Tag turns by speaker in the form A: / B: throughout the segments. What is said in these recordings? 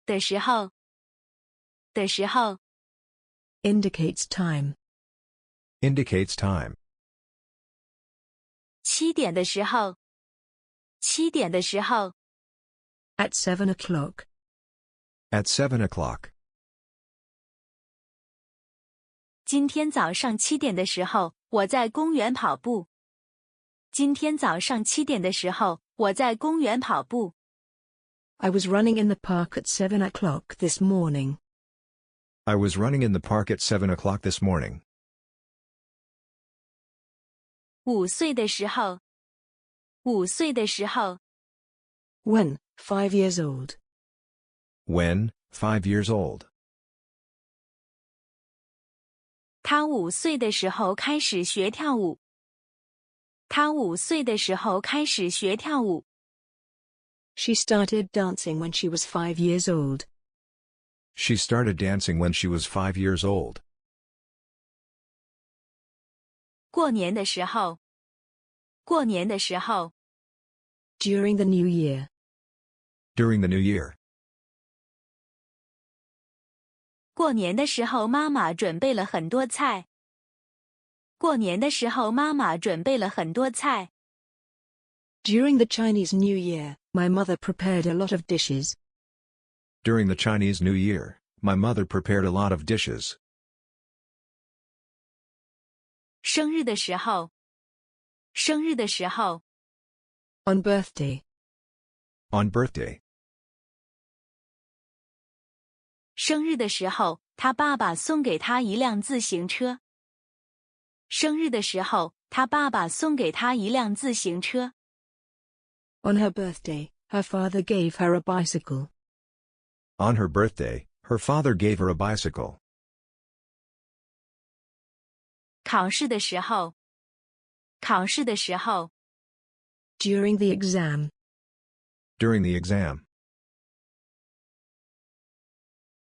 A: 的时候，的时候。
B: Indicates time.
C: Indicates time.
A: 7点的时候，7点的时候。
B: At 7 o'clock.
C: At 7 o'clock.
A: 今天早上7点的时候，我在公园跑步。今天早上7点的时候，我在公园跑步。
B: I was running in the park at 7 o'clock this morning.
C: I was running in the park at 7 o'clock this morning.
A: 5岁的时候，5岁的时候。
B: When, 5 years old.
C: When, 5 years old.
A: 他5岁的时候开始学跳舞。他5岁的时候开始学跳舞。
B: She started dancing when she was 5 years old.
C: She started dancing when she was 5 years old.
A: 过年的时候，过年的时候。
B: During the new year.
C: During the new year.
A: 过年的时候，妈妈准备了很多菜。过年的时候，妈妈准备了很多菜。
B: During the Chinese New Year, my mother prepared a lot of dishes.
C: During the Chinese New Year, my mother prepared a lot of dishes.
A: 生日的时候，生日的时候。
B: On birthday.
C: On birthday.
A: 生日的时候，他爸爸送给他一辆自行车。生日的时候，他爸爸送给他一辆自行车。
B: On her birthday, her father gave her a bicycle.
C: On her birthday, her father gave her a bicycle.
A: 考试的时候，考试的时候。
B: During the exam.
C: During the exam.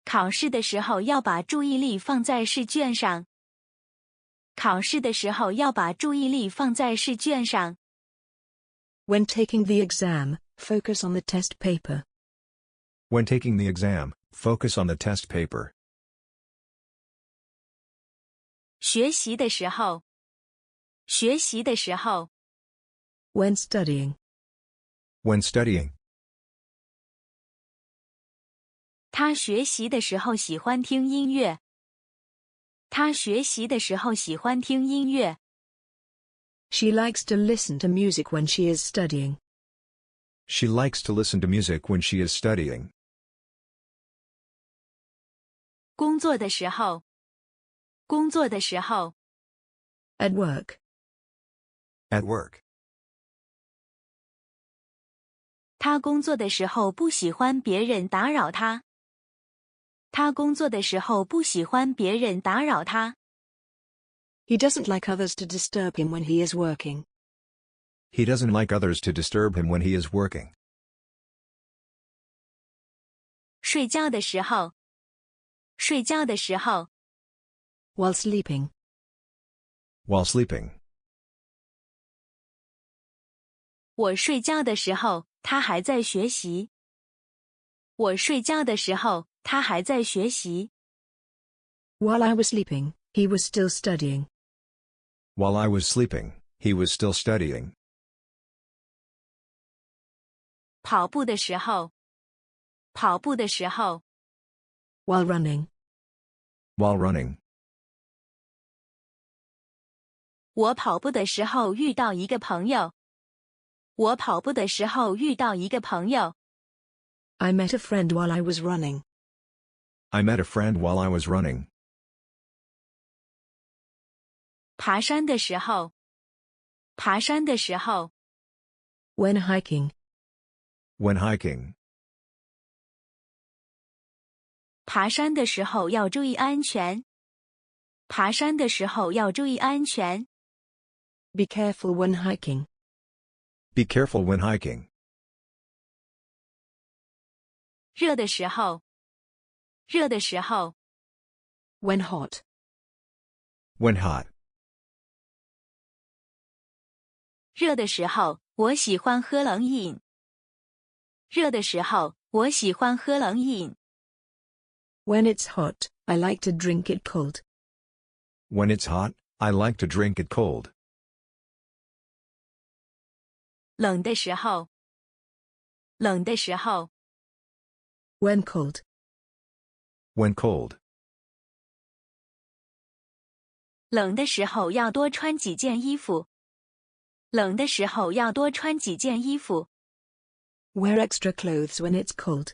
A: 考试的时候要把注意力放在试卷上。考试的时候要把注意力放在试卷上。
B: When taking the exam, focus on the test paper.
C: When taking the exam, focus on the test paper.
A: 学习的时候，学习的时候。
B: When studying.
C: When studying.
A: 他学习的时候喜欢听音乐。他学习的时候喜欢听音乐。
B: She likes to listen to music when she is studying.
C: She likes to listen to music when she is studying.
A: 工作的时候，工作的时候。
B: At work.
C: At work.
A: 他工作的时候不喜欢别人打扰他。他工作的时候不喜欢别人打扰他。
B: He doesn't like others to disturb him when he is working.
C: He doesn't like others to disturb him when he is working.
A: 睡觉的时候，睡觉的时候。
B: While sleeping.
C: While sleeping.
A: 我睡觉的时候，他还在学习。我睡觉的时候，他还在学习。
B: While I was sleeping, he was still studying.
C: While I was sleeping, he was still studying.
A: 跑步的时候，跑步的时候。
B: While running.
C: While running.
A: 我跑步的时候遇到一个朋友。我跑步的时候遇到一个朋友。
B: I met a friend while I was running.
C: I met a friend while I was running.
A: 爬山的时候，爬山的时候。
B: When hiking.
C: When hiking.
A: 爬山的时候要注意安全。爬山的时候要注意安全。
B: Be careful when hiking.
C: Be careful when hiking.
A: 热的时候，热的时候。
B: When hot.
C: When hot.
A: 热的时候，我喜欢喝冷饮。热的时候，我喜欢喝冷饮。
B: When it's hot, I like to drink it cold.
C: When it's hot, I like to drink it cold.
A: 冷的时候，冷的时候，
B: When cold.
C: When cold.
A: 冷的时候要多穿几件衣服。冷的时候要多穿几件衣服。
B: Wear extra clothes when it's cold.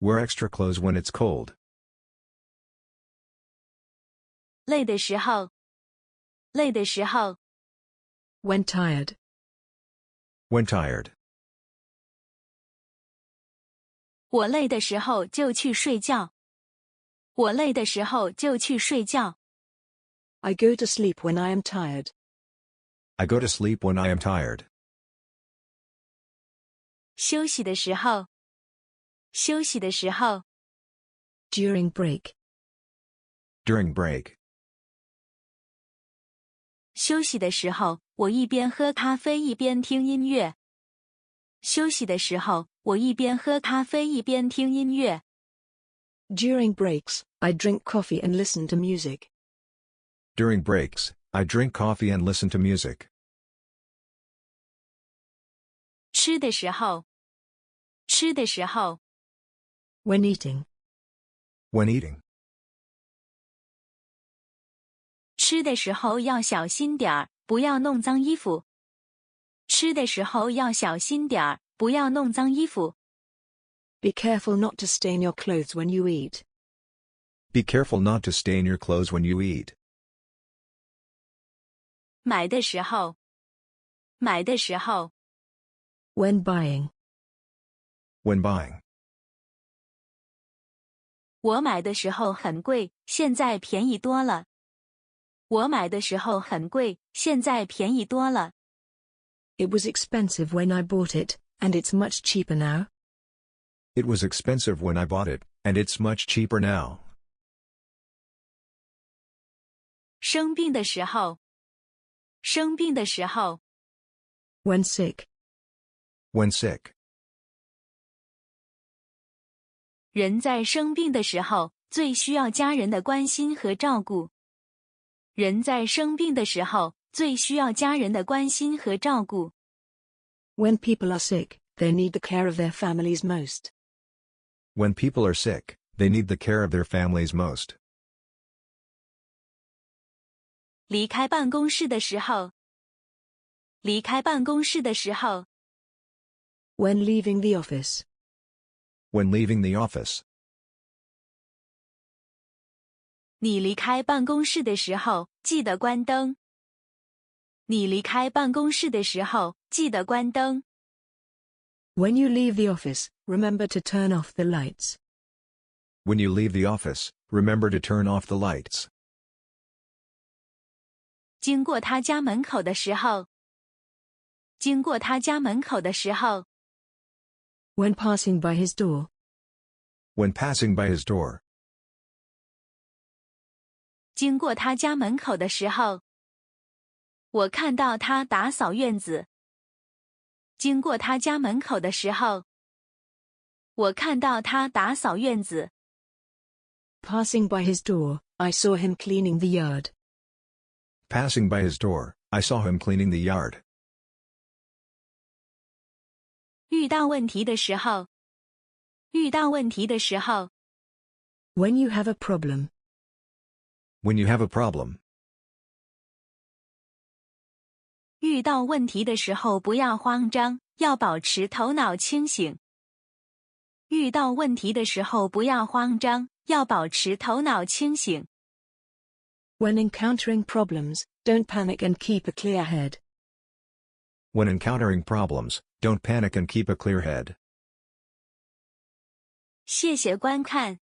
C: Wear extra clothes when it's cold.
A: 累的时候，累的时候，
B: When tired.
C: When tired.
A: 我累的时候就去睡觉。我累的时候就去睡觉。
B: I go to sleep when I am tired.
C: I go to sleep when I am tired.
A: 休息的时候，休息的时候，
B: During break.
C: During break.
A: 休息的时候，我一边喝咖啡一边听音乐。休息的时候，我一边喝咖啡一边听音乐。
B: During breaks, I drink coffee and listen to music.
C: During breaks, I drink coffee and listen to music.
A: 吃的时候，吃的时候，
B: When eating.
C: When eating.
A: 吃的时候要小心点儿，不要弄脏衣服。吃的时候要小心点儿，不要弄脏衣服。
B: Be careful not to stain your clothes when you eat.
C: Be careful not to stain your clothes when you eat.
A: 买的时候，买的时候，
B: When buying.
C: When buying.
A: 我买的时候很贵，现在便宜多了。我买的时候很贵，现在便宜多了。
B: It was expensive when I bought it, and it's much cheaper now.
C: It was expensive when I bought it, and it's much cheaper now.
A: 生病的时候，生病的时候，
B: When sick.
C: When sick.
A: 人在生病的时候最需要家人的关心和照顾。人在生病的时候最需要家人的关心和照顾。
B: When people are sick, they need the care of their families most.
C: When people are sick, they need the care of their families most.
A: 离开办公室的时候，离开办公室的时候，
B: When leaving the office.
C: When leaving the office.
A: 你离开办公室的时候记得关灯。你离开办公室的时候记得关灯。
B: When you leave the office, remember to turn off the lights.
C: When you leave the office, remember to turn off the lights.
A: 经过他家门口的时候，经过他家门口的时候，
B: When passing by his door.
C: When passing by his door.
A: 经过他家门口的时候，我看到他打扫院子。经过他家门口的时候，我看到他打扫院子。
B: Passing by his door, I saw him cleaning the yard.
C: Passing by his door, I saw him cleaning the yard.
A: 遇到问题的时候，遇到问题的时候，
B: When you have a problem.
C: When you have a problem.
A: 遇到问题的时候不要慌张，要保持头脑清醒。遇到问题的时候不要慌张，要保持头脑清醒。
B: When encountering problems, don't panic and keep a clear head.
C: When encountering problems, don't panic and keep a clear head.
A: 谢谢观看。